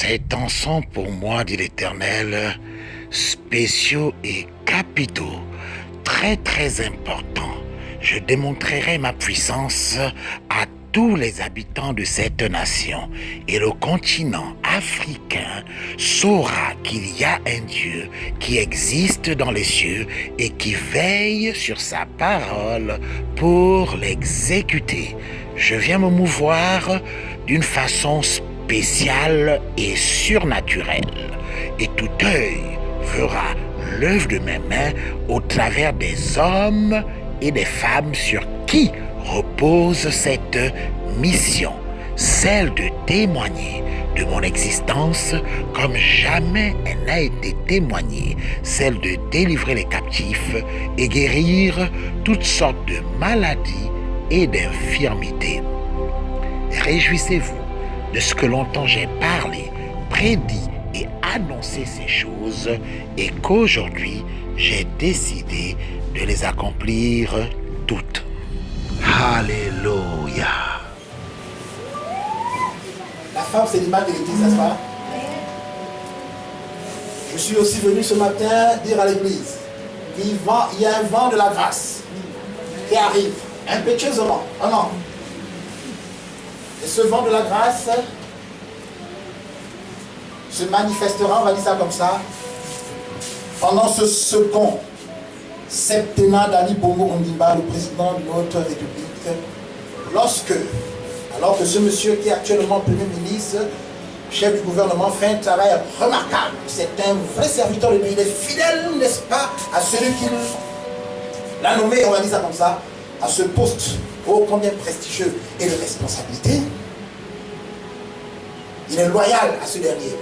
Ces temps sont pour moi, dit l'Éternel, spéciaux et capitaux, très très importants. Je démontrerai ma puissance à tous les habitants de cette nation, et le continent africain saura qu'il y a un Dieu qui existe dans les cieux et qui veille sur sa parole pour l'exécuter. Je viens me mouvoir d'une façon spéciale et surnaturelle, et tout œil verra l'œuvre de mes mains au travers des hommes et des femmes sur qui repose cette mission, celle de témoigner de mon existence comme jamais elle n'a été témoignée, celle de délivrer les captifs et guérir toutes sortes de maladies et d'infirmités. Réjouissez-vous de ce que longtemps j'ai parlé, prédit et annoncé ces choses, et qu'aujourd'hui j'ai décidé de les accomplir toutes. Alléluia. La femme, c'est l'image de l'église, n'est-ce pas? Je suis aussi venu ce matin dire à l'église qu'il y a un vent de la grâce qui arrive impétueusement. Oh non. Et ce vent de la grâce se manifestera, on va dire ça comme ça, pendant ce second septennat d'Ali Bongo Ondimba, le président de notre République, alors que ce monsieur qui est actuellement Premier ministre, chef du gouvernement, fait un travail remarquable. C'est un vrai serviteur de Dieu. Il est fidèle, n'est-ce pas, à celui qui l'a nommé, on va dire ça comme ça, à ce poste ô combien prestigieux et de responsabilité. Il est loyal à ce dernier.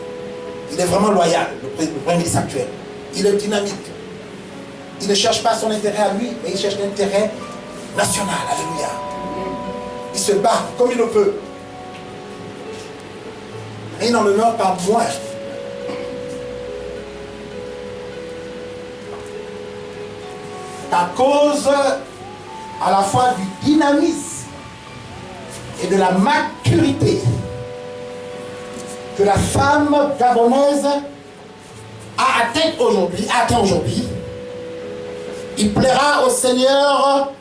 Il est vraiment loyal, le Premier ministre actuel. Il est dynamique. Il ne cherche pas son intérêt à lui, mais il cherche l'intérêt national. Alléluia. Il se bat comme il le peut. Rien n'en demeure pas moins. À cause à la fois du dynamisme et de la maturité que la femme gabonaise a atteint aujourd'hui, il plaira au Seigneur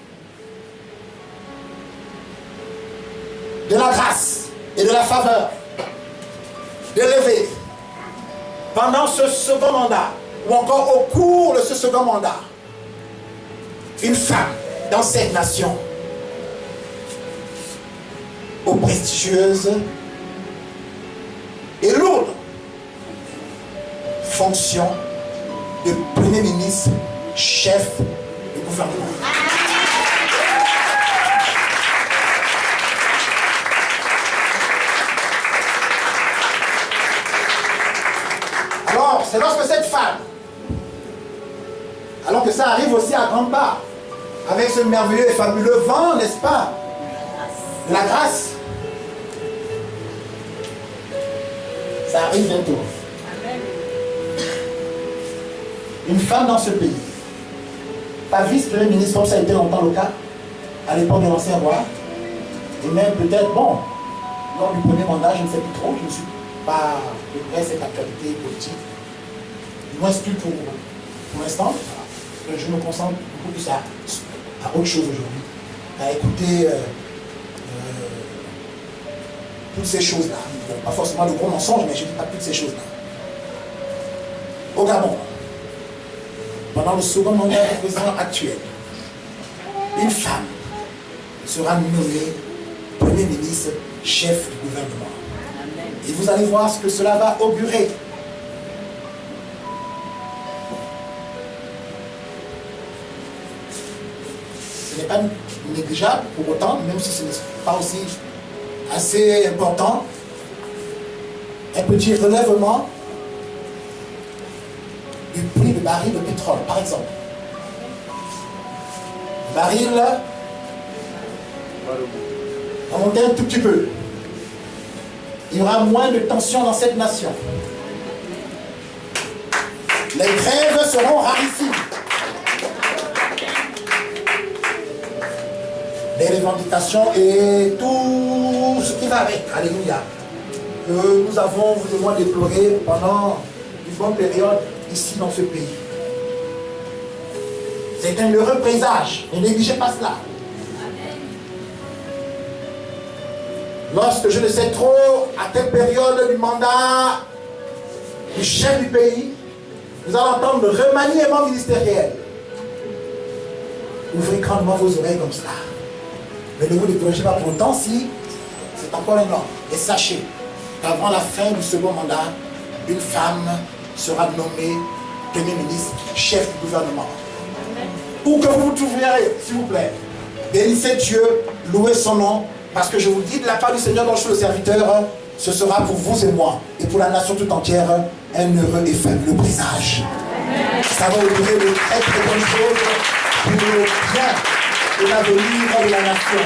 de la grâce et de la faveur d'élever pendant ce second mandat ou encore au cours de ce second mandat une femme dans cette nation aux prestigieuses et lourde fonction de Premier ministre, chef du gouvernement. Alors, c'est lorsque cette femme, alors que ça arrive aussi à grande part, avec ce merveilleux et fabuleux vent, n'est-ce pas, de la grâce, ça arrive bientôt. Une femme dans ce pays, pas vice-premier ministre comme ça a été longtemps le cas, à l'époque de l'ancien roi, et même peut-être, bon, lors du premier mandat, je ne sais plus trop, je ne suis pas de près cette actualité politique, du moins plus pour l'instant, je me concentre beaucoup plus à autre chose aujourd'hui, à écouter toutes ces choses-là. Bon, pas forcément le gros mensonge, mais je ne dis pas toutes ces choses-là. Au Gabon, pendant le second mandat du président actuel, une femme sera nommée Premier ministre, chef du gouvernement. Et vous allez voir ce que cela va augurer. Ce n'est pas négligeable pour autant, même si ce n'est pas aussi assez important, un petit relèvement du prix de baril de pétrole, par exemple. Le baril va monter un tout petit peu. Il y aura moins de tension dans cette nation. Les grèves seront rarissimes. Les revendications et tout ce qui va avec. Alléluia. que nous avons, vous et moi, déploré pendant une bonne période ici dans ce pays. C'est un heureux présage, ne négligez pas cela. Lorsque je ne sais trop à quelle période du mandat du chef du pays, nous allons entendre le remaniement ministériel. Ouvrez grandement vos oreilles comme cela. Mais ne vous découragez pas pour autant si c'est encore un homme. Et sachez qu'avant la fin du second mandat, une femme sera nommée Premier ministre, chef du gouvernement. Où que vous vous trouverez, s'il vous plaît, bénissez Dieu, louez son nom, parce que je vous dis de la part du Seigneur dont je suis le serviteur, ce sera pour vous et moi, et pour la nation tout entière, un heureux et fabuleux présage. Ça va ouvrir de très très bonnes choses pour le bien et l'avenir de la nation.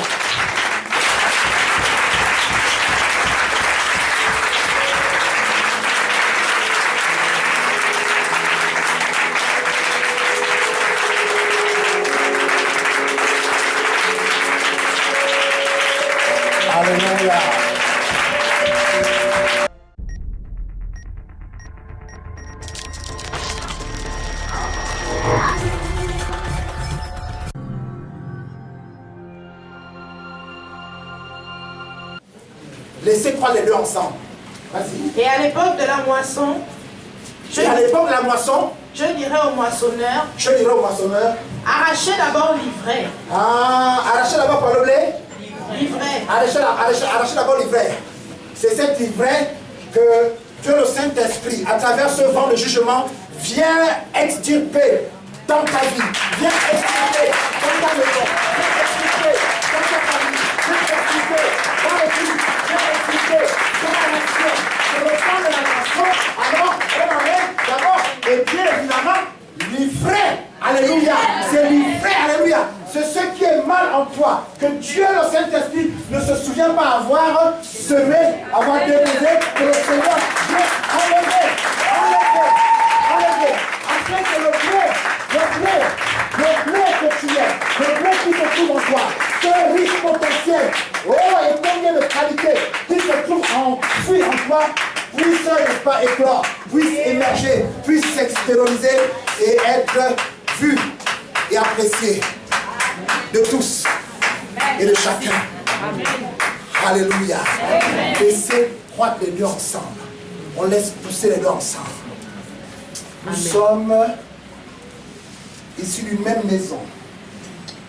Alléluia. Laissez croire les deux ensemble. Vas-y. Et à l'époque de la moisson, Je dirais au moissonneur, arrachez d'abord l'ivraie. Arrachez d'abord par le blé. L'ivraie. Arrachez d'abord l'ivraie. C'est cette ivraie que Dieu le Saint-Esprit, à travers ce vent de jugement, vient extirper dans ta vie, vient extirper dans ta maison, vient extirper dans ta famille, vient extirper dans l'église, vient extirper dans la nation. C'est le temps de la nation. Alors, on enlève d'abord, et bien évidemment, l'ivraie. Alléluia. C'est l'ivraie. Alléluia. C'est ce qui est mal en toi, que Dieu, le Saint-Esprit, ne se souvient pas avoir semé, avoir déposé, que le Seigneur vient enlever, afin que le blé que tu es, le blé qui se trouve en toi, ce riche potentiel, et combien de qualités qui se trouve enfoui en toi, puisse, n'est-ce pas, éclore, puisse émerger, puisse s'extérioriser et être vu et apprécié de tous et de chacun. Alléluia. Laissez croître les deux ensemble. On laisse pousser les deux ensemble. Nous sommes issus d'une même maison,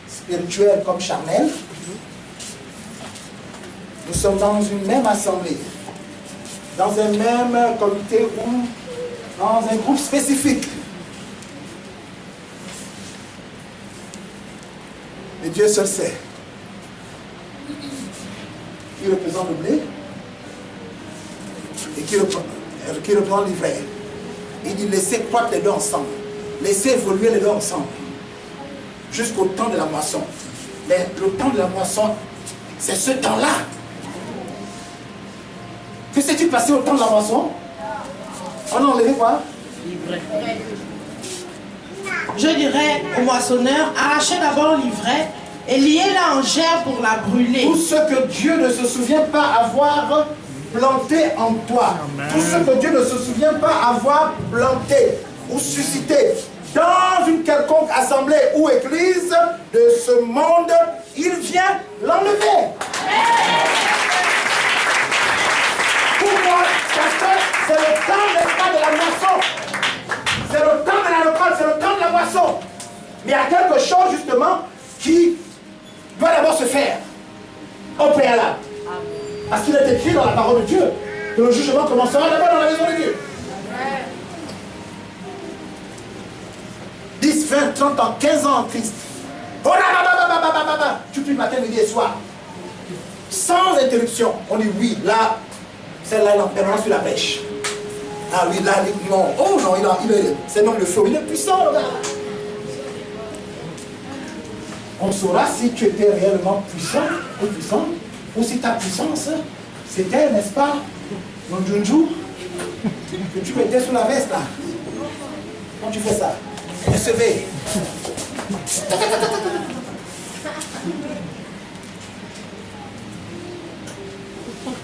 spirituelle comme charnelle. Nous sommes dans une même assemblée, dans un même comité ou dans un groupe spécifique. Et Dieu seul sait qui représente le blé et qui représente l'ivraie. Il dit laissez croître les deux ensemble, laissez évoluer les deux ensemble jusqu'au temps de la moisson. Mais le temps de la moisson, c'est ce temps-là. Que s'est-il passé au temps de la moisson? On a enlevé quoi? Je dirais au moissonneur, arrachez d'abord l'ivraie et liez-la en gerbe pour la brûler. Tout ce que Dieu ne se souvient pas avoir planté en toi, tout ce que Dieu ne se souvient pas avoir planté ou suscité dans une quelconque assemblée ou église de ce monde, il vient l'enlever. Pourquoi? Parce que c'est le temps, n'est-ce pas, de la moisson. C'est le temps de la récolte, c'est le temps de la moisson. Mais il y a quelque chose justement qui doit d'abord se faire au préalable. Parce qu'il est écrit dans la parole de Dieu que le jugement commencera d'abord dans la maison de Dieu. 10, 20, 30 ans, 15 ans en Christ. Oh là là, tu pries matin, midi et soir. Sans interruption. On dit oui, là, celle-là, elle est sur la brèche. Ah oui, là, non. Oh non, c'est non le feu, il est puissant, là. On saura si tu étais réellement puissant ou si ta puissance, c'était, n'est-ce pas, mon junju, que tu mettais sous la veste, là. Quand tu fais ça, recevez.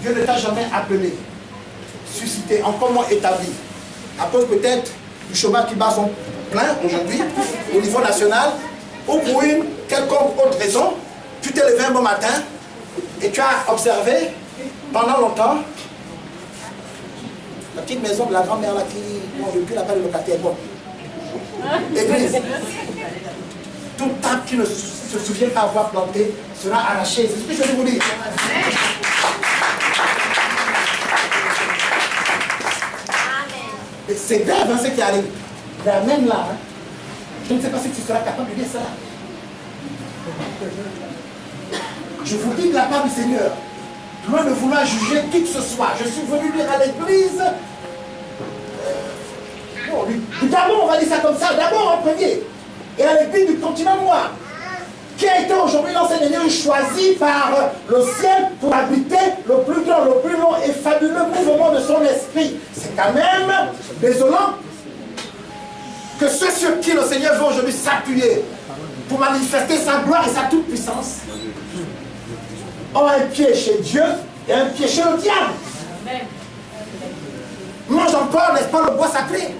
Dieu ne t'a jamais appelé activité encore moins établie, à cause peut-être du chômage qui bat son plein aujourd'hui, au niveau national, ou pour une quelconque autre raison, tu t'es levé un bon matin et tu as observé pendant longtemps la petite maison de la grand-mère là qui, bon, depuis la part de locataire, bon. Église. Tout arbre qui ne se souvient pas avoir planté sera arraché. C'est ce que je veux vous dire. C'est grave hein, ce qui arrive. Mais même là, hein, je ne sais pas si tu seras capable de dire ça. Je vous dis de la part du Seigneur, loin de vouloir juger qui que ce soit, je suis venu dire à l'église, d'abord on va dire ça comme ça, d'abord en premier, et à l'église du continent noir, qui a été aujourd'hui l'enseignant choisi par le ciel pour habiter le plus grand, le plus long et fabuleux mouvement de son esprit. C'est quand même désolant que ceux sur qui le Seigneur veut aujourd'hui s'appuyer pour manifester sa gloire et sa toute-puissance ont un pied chez Dieu et un pied chez le diable. Amen. Mange encore, n'est-ce pas, le bois sacré.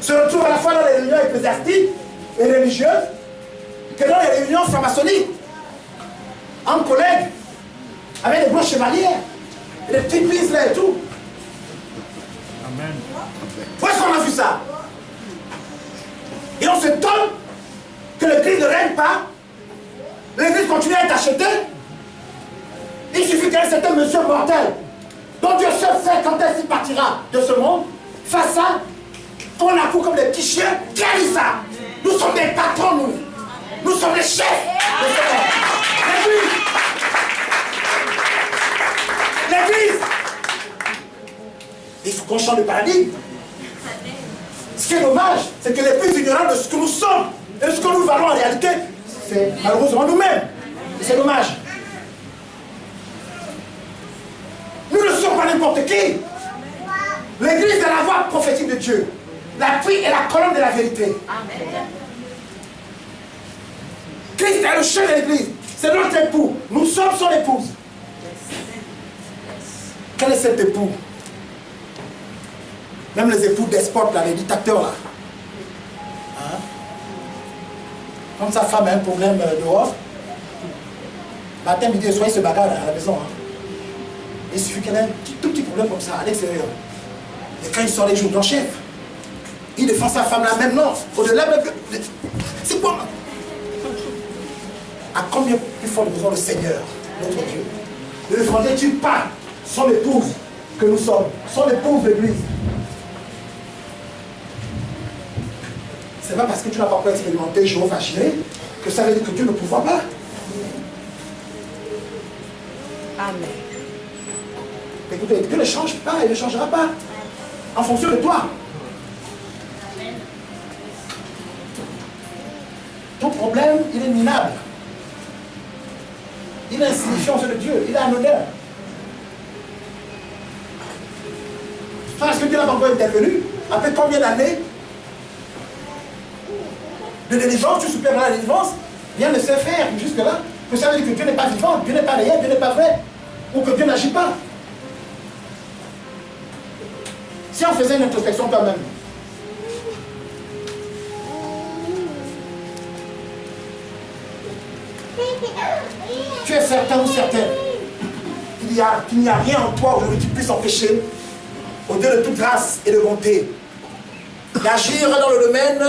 Se retrouve à la fois dans les réunions ecclésiastiques et religieuses que dans les réunions franc-maçonniques. En collègue, avec des blancs chevaliers, et des petites prises là et tout. Amen. Où est-ce qu'on a vu ça? Et on s'étonne que l'église ne règne pas. L'église continue à être achetée. Il suffit qu'un certain monsieur mortel, dont Dieu seul sait quand est-ce qu'il partira de ce monde, fasse ça, qu'on a coup comme des petits chiens. Qui a dit ça? Nous sommes des patrons, nous. Nous sommes les chefs de ce monde. L'église. L'église. Il faut qu'on change de paradigme. Ce qui est dommage, c'est que les plus ignorants de ce que nous sommes et de ce que nous valons en réalité, c'est malheureusement nous-mêmes. C'est dommage. Nous ne sommes pas n'importe qui. L'église est la voix prophétique de Dieu. L'appui est la colonne de la vérité. Amen. Christ est le chef de l'église. C'est notre époux. Nous sommes son épouse. Quel est cet époux? Même les époux despotes, là, les dictateurs, là. Hein? Comme sa femme a un problème dehors, matin, midi et soir, il se bagarre à la maison. Hein? Il suffit qu'elle ait un tout petit problème comme ça à l'extérieur. Et quand il sort les jours grand chef, il défend sa femme là même, non. Au-delà de... C'est quoi? À combien plus fort besoin le Seigneur, notre Dieu? Ne défendais-tu pas son épouse que nous sommes, son épouse l'église? C'est pas parce que tu n'as pas encore expérimenté Jéhovah Jireh que ça veut dire que Dieu ne pourra pas. Amen. Écoutez, Dieu ne change pas, il ne changera pas en fonction de toi. Amen. Ton problème, il est minable. Il est insignifiant aux yeux de Dieu, il a un honneur. Parce que Dieu n'a pas encore intervenu, après combien d'années de délivrance, tu soupires dans la délivrance, rien ne sait faire jusque-là, que ça veut dire que Dieu n'est pas vivant, Dieu n'est pas réel, Dieu n'est pas vrai, ou que Dieu n'agit pas. Si on faisait une introspection toi-même, tu es certain ou certaine qu'il n'y a rien en toi aujourd'hui qui puisse empêcher, au Dieu de toute grâce et de bonté, d'agir dans le domaine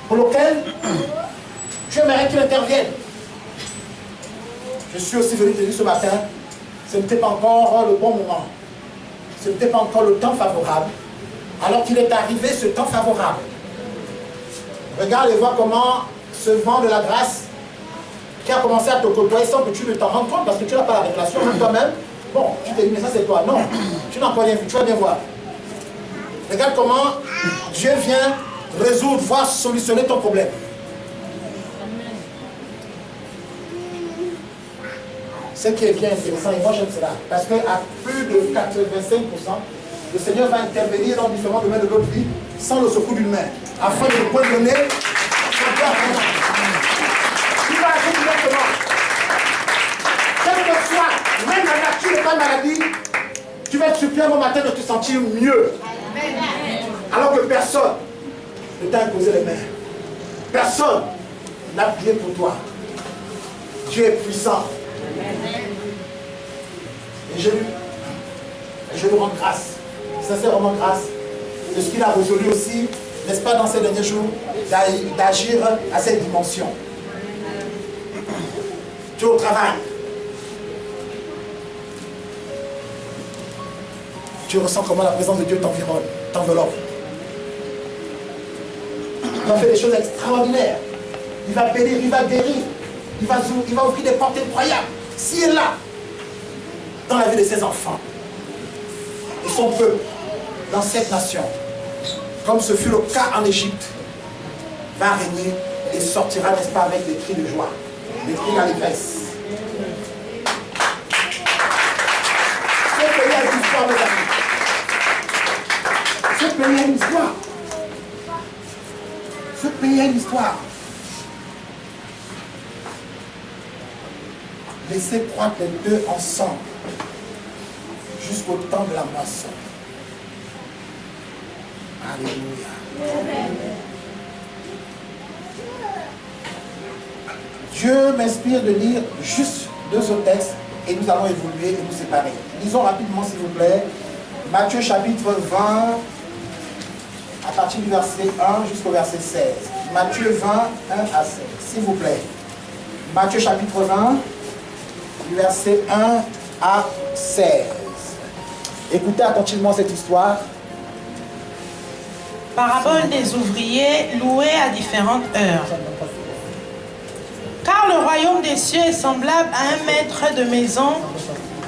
pour lequel tu aimerais qu'il intervienne. Je suis aussi venu te dire ce matin, ce n'était pas encore le bon moment. Ce n'était pas encore le temps favorable. Alors qu'il est arrivé ce temps favorable. Regarde et vois comment ce vent de la grâce qui a commencé à te côtoyer sans que tu ne t'en rendes compte parce que tu n'as pas la révélation de toi-même. Bon, tu t'es dit, mais ça c'est toi. Non, tu n'as encore rien vu, tu vas bien voir. Regarde comment Dieu vient résoudre, voire solutionner ton problème. Ce qui est bien intéressant, et moi j'aime cela, parce qu'à plus de 85%, le Seigneur va intervenir dans différents domaines de notre vie sans le secours d'une main, afin de nous point donner son cœur. Il va agir directement. Quelle que soit pas une maladie, tu vas te supplier un bon matin de te sentir mieux. Alors que personne ne t'a imposé les mains. Personne n'a prié pour toi. Dieu est puissant. Et je lui rends grâce, sincèrement grâce, de ce qu'il a résolu aussi, n'est-ce pas, dans ces derniers jours, d'agir à cette dimension. Tu es au travail. Tu ressens comment la présence de Dieu t'environne, t'enveloppe. Il va faire des choses extraordinaires. Il va bénir, il va guérir. Il va ouvrir des portes incroyables. S'il est là, dans la vie de ses enfants et son peuple, dans cette nation, comme ce fut le cas en Égypte, va régner et sortira, n'est-ce pas, avec des cris de joie, des cris d'allégresse. Ce pays a une histoire, mes amis. Ce pays a une histoire. Ce pays a une histoire. Laissez croître les deux ensemble jusqu'au temps de la moisson. Alléluia. Dieu m'inspire de lire juste 2 autres textes et nous allons évoluer et nous séparer. Lisons rapidement, s'il vous plaît, Matthieu chapitre 20, à partir du verset 1 jusqu'au verset 16. Matthieu 20, 1 à 16, s'il vous plaît. Matthieu chapitre 20, du verset 1 à 16. Écoutez attentivement cette histoire. Parabole des ouvriers loués à différentes heures. Car le royaume des cieux est semblable à un maître de maison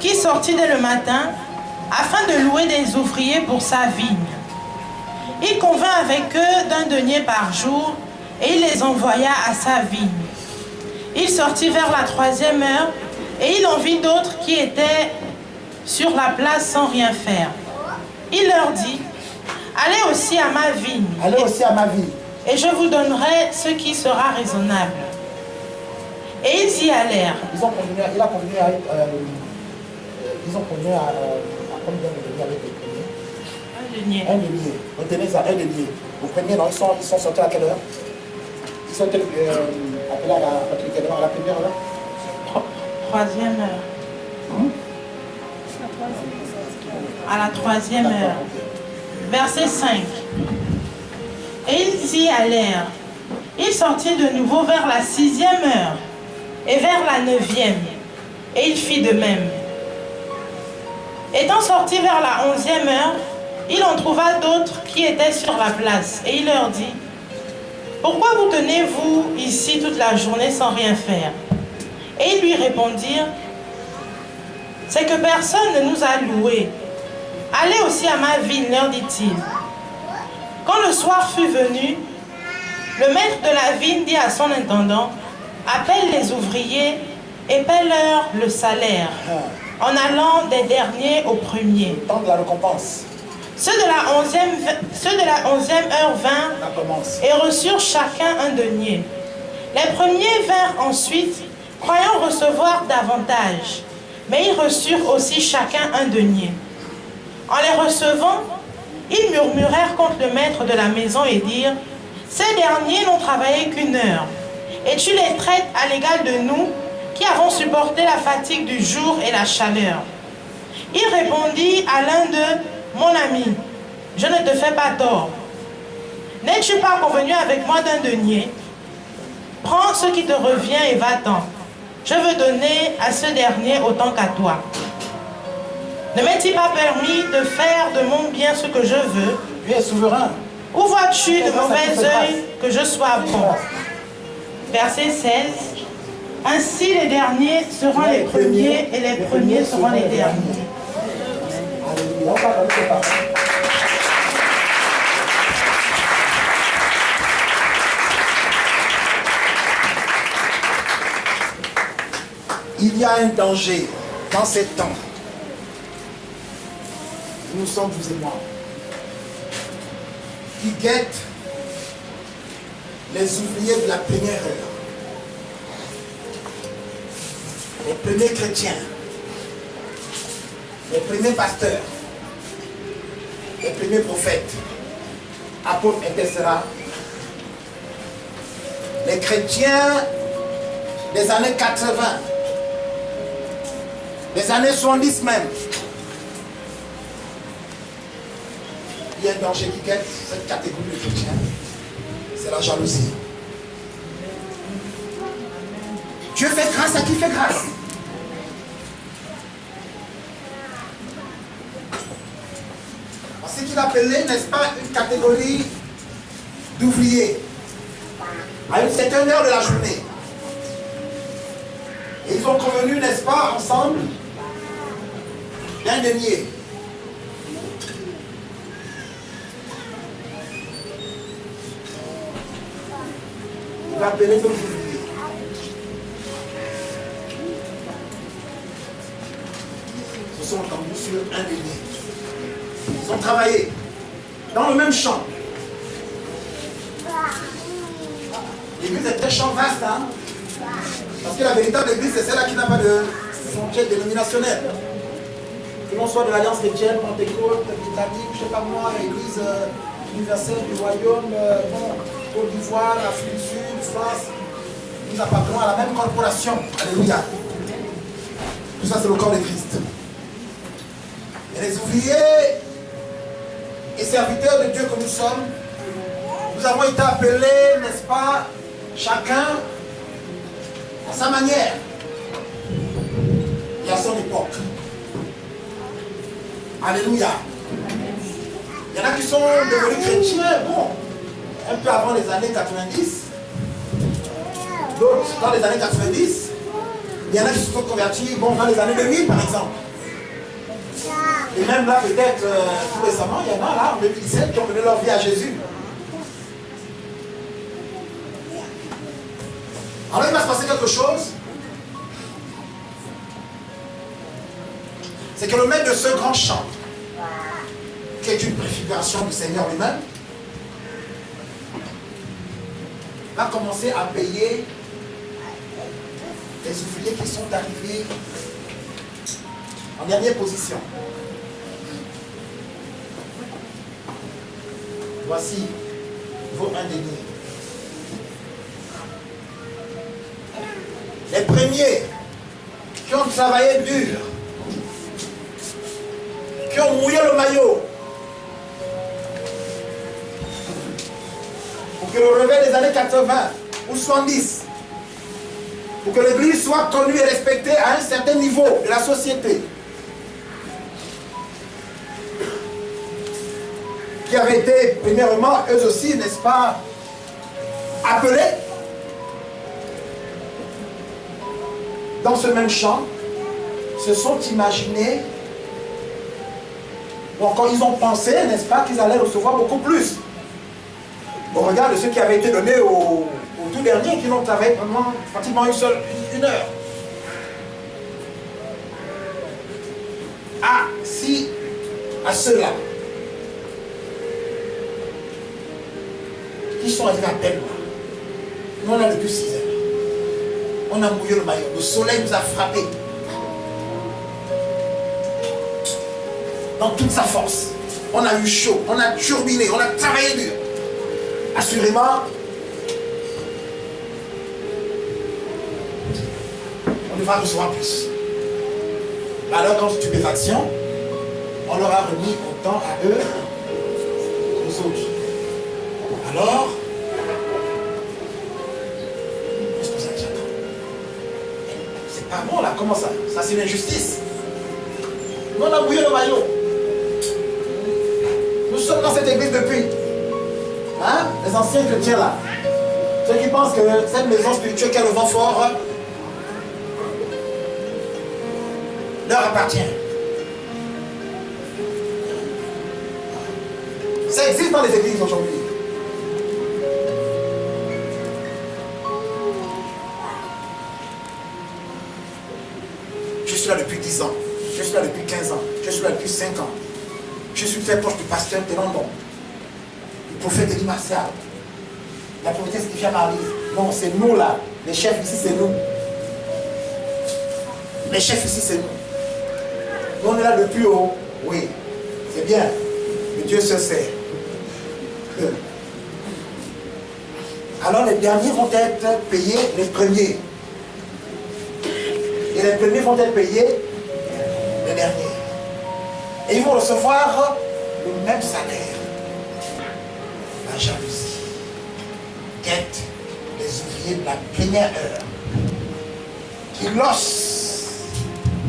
qui sortit dès le matin afin de louer des ouvriers pour sa vigne. Il convint avec eux d'un denier par jour et il les envoya à sa vigne. Il sortit vers la 3e heure et il en vit d'autres qui étaient sur la place sans rien faire. Il leur dit, allez aussi à ma vigne. Allez aussi à ma vigne. Et je vous donnerai ce qui sera raisonnable. Et ils y allèrent. Ils ont convenu à combien de deniers avec les premiers? Un denier. Un denier. Retenez ça, un denier. Vous preniez, non, ils sont sortis à quelle heure? Ils sont appelés à quelle heure? À la première heure? 3e heure. À la 3e heure. Verset 5. Et ils y allèrent. Ils sortirent de nouveau vers la 6e heure et vers la 9e. Et il fit de même. Étant sorti vers la 11e heure, il en trouva d'autres qui étaient sur la place. Et il leur dit, pourquoi vous tenez-vous ici toute la journée sans rien faire? Et ils lui répondirent, c'est que personne ne nous a loués. Allez aussi à ma vigne, leur dit-il. Quand le soir fut venu, le maître de la vigne dit à son intendant, appelle les ouvriers et paie-leur le salaire, en allant des derniers aux premiers. Le temps de la récompense. Ceux de la 11e heure vinrent et reçurent chacun un denier. Les premiers vinrent ensuite, croyant recevoir davantage, mais ils reçurent aussi chacun un denier. En les recevant, ils murmurèrent contre le maître de la maison et dirent, ces derniers n'ont travaillé qu'1 heure, et tu les traites à l'égal de nous qui avons supporté la fatigue du jour et la chaleur. Il répondit à l'un d'eux, mon ami, je ne te fais pas tort. N'es-tu pas convenu avec moi d'un denier? Prends ce qui te revient et va-t'en. Je veux donner à ce dernier autant qu'à toi. Ne m'est-il pas permis de faire de mon bien ce que je veux? Tu es souverain. Où vois-tu de mauvais œil que je sois bon? Verset 16. Ainsi les derniers seront les premiers et les premiers seront les derniers. Il y a un danger dans ces temps. Nous sommes, vous et moi, qui guettent les ouvriers de la première heure. Les premiers chrétiens les premiers pasteurs, les premiers prophètes, apôtres, etc., les chrétiens des années 80, des années 70 même, il y a un danger qui guette cette catégorie de chrétiens, c'est la jalousie. Dieu fait grâce à qui fait grâce. Ce qu'il appelait, n'est-ce pas, une catégorie d'ouvriers à une certaine heure de la journée. Et ils ont convenu, n'est-ce pas, ensemble, d'un denier. Il va appeler d'autres ouvriers. Se sont entendus sur un denier. Ils ont travaillé dans le même champ. L'église est un champ vaste, hein? Parce que la véritable église, c'est celle-là qui n'a pas de frontière dénominationnelle. Que l'on soit de l'Alliance chrétienne, Pentecôte, Britannique, je ne sais pas moi, l'église universelle du royaume, Côte d'Ivoire, Afrique du Sud, France, nous appartenons à la même corporation. Alléluia. Tout ça, c'est le corps de Christ. Et les ouvriers et serviteurs de Dieu que nous sommes, nous avons été appelés, n'est-ce pas, chacun à sa manière et à son époque. Alléluia. Il y en a qui sont devenus chrétiens, bon, un peu avant les années 90, d'autres dans les années 90, il y en a qui se sont convertis, bon, dans les années 2000 par exemple. Et même là, peut-être, tout récemment, il y en a là, en 2017, qui ont donné leur vie à Jésus. Alors il va se passer quelque chose. C'est que le maître de ce grand champ, qui est une préfiguration du Seigneur lui-même, va commencer à payer les ouvriers qui sont arrivés en dernière position. Voici vos indemnités. Les premiers qui ont travaillé dur, qui ont mouillé le maillot pour que le réveil des années 80 ou 70, pour que l'église soit connue et respectée à un certain niveau de la société, qui avaient été premièrement eux aussi, n'est-ce pas, appelés dans ce même champ, se sont imaginés, ou encore ils ont pensé, n'est-ce pas, qu'ils allaient recevoir beaucoup plus. Au regard de ce qui avait été donné au tout dernier, qui n'ont travaillé pendant pratiquement une heure. Ah, si à ceux-là, qui sont arrivés à peine, nous on a depuis 6 heures. On a mouillé le maillot, le soleil nous a frappé dans toute sa force. On a eu chaud, on a turbiné, on a travaillé dur. Assurément, on devra recevoir plus. Alors, dans stupéfaction, on leur a remis autant à eux qu'aux autres. Alors, qu'est-ce que ça dit? C'est pas bon là, comment ça? Ça c'est une injustice. Nous on a mouillé le maillot. Nous sommes dans cette église depuis. Hein? Les anciens chrétiens là. Ceux qui pensent que cette maison spirituelle qui a le vent fort leur appartient. Ça existe dans les églises aujourd'hui. Je suis là depuis 10 ans. Je suis là depuis 15 ans. Je suis là depuis 5 ans. Je suis très proche du pasteur de London. Le prophète Elie Martial. La prophétesse Stéphia Marie. Non, c'est nous là. Les chefs ici, c'est nous. Les chefs ici, c'est nous. On est là le plus haut. Oui, c'est bien. Mais Dieu se sait. Alors les derniers vont être payés les premiers. Et les premiers vont être payés les derniers. Et ils vont recevoir le même salaire. La jalousie guette les ouvriers de la première heure. Qui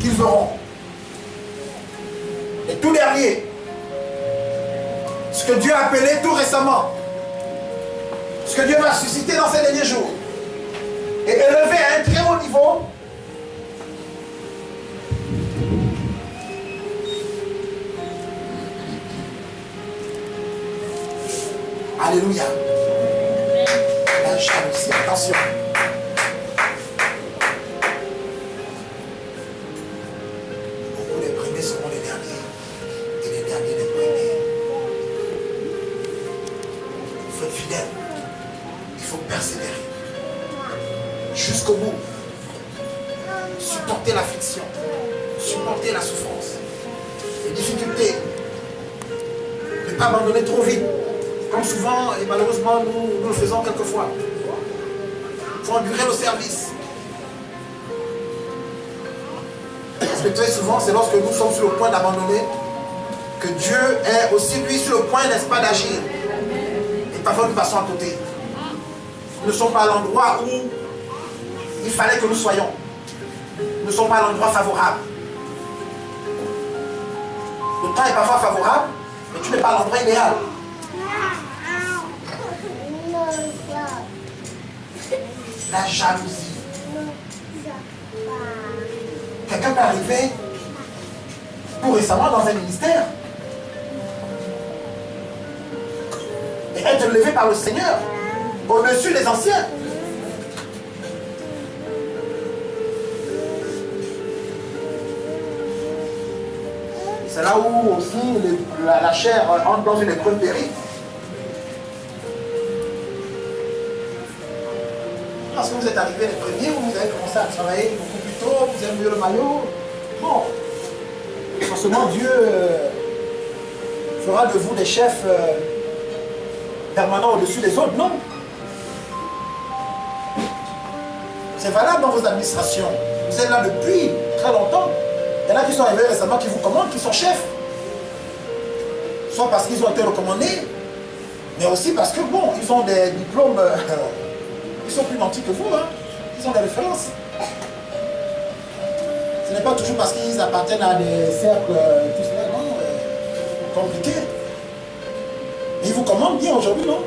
qu'ils verront. Les tout derniers. Ce que Dieu a appelé tout récemment. Ce que Dieu va susciter dans ces derniers jours. Et élever à un très haut niveau. Alléluia. La jalousie, attention. Beaucoup les premiers seront les derniers. Et les derniers les premiers. Il faut être fidèle. Il faut persévérer. Jusqu'au bout. Supporter l'affliction. Supporter la souffrance. Les difficultés. Ne pas abandonner trop vite. Comme souvent, et malheureusement, nous le faisons quelquefois. Il faut endurer le service. Parce que très souvent, c'est lorsque nous sommes sur le point d'abandonner que Dieu est aussi, lui, sur le point, n'est-ce pas, d'agir. Et parfois, nous passons à côté. Nous ne sommes pas à l'endroit où il fallait que nous soyons. Nous ne sommes pas à l'endroit favorable. Le temps est parfois favorable, mais tu n'es pas à l'endroit idéal. La jalousie. Quelqu'un peut arriver tout récemment dans un ministère et être élevé par le Seigneur au-dessus des anciens. C'est là où aussi la chair entre dans une épreuve terrible. Parce que vous êtes arrivé les premiers, vous avez commencé à travailler beaucoup plus tôt, vous avez mieux le maillot. Bon, forcément Dieu fera de vous des chefs permanents au-dessus des autres, non. C'est valable dans vos administrations. Vous êtes là depuis très longtemps. Il y en a qui sont arrivés récemment, qui vous commandent, qui sont chefs. Soit parce qu'ils ont été recommandés, mais aussi parce que, bon, ils ont des diplômes... Ils sont plus nantis que vous, hein. Ils ont des références. Ce n'est pas toujours parce qu'ils appartiennent à des cercles, tout cela, non, compliqués. Mais ils vous commandent bien aujourd'hui, non?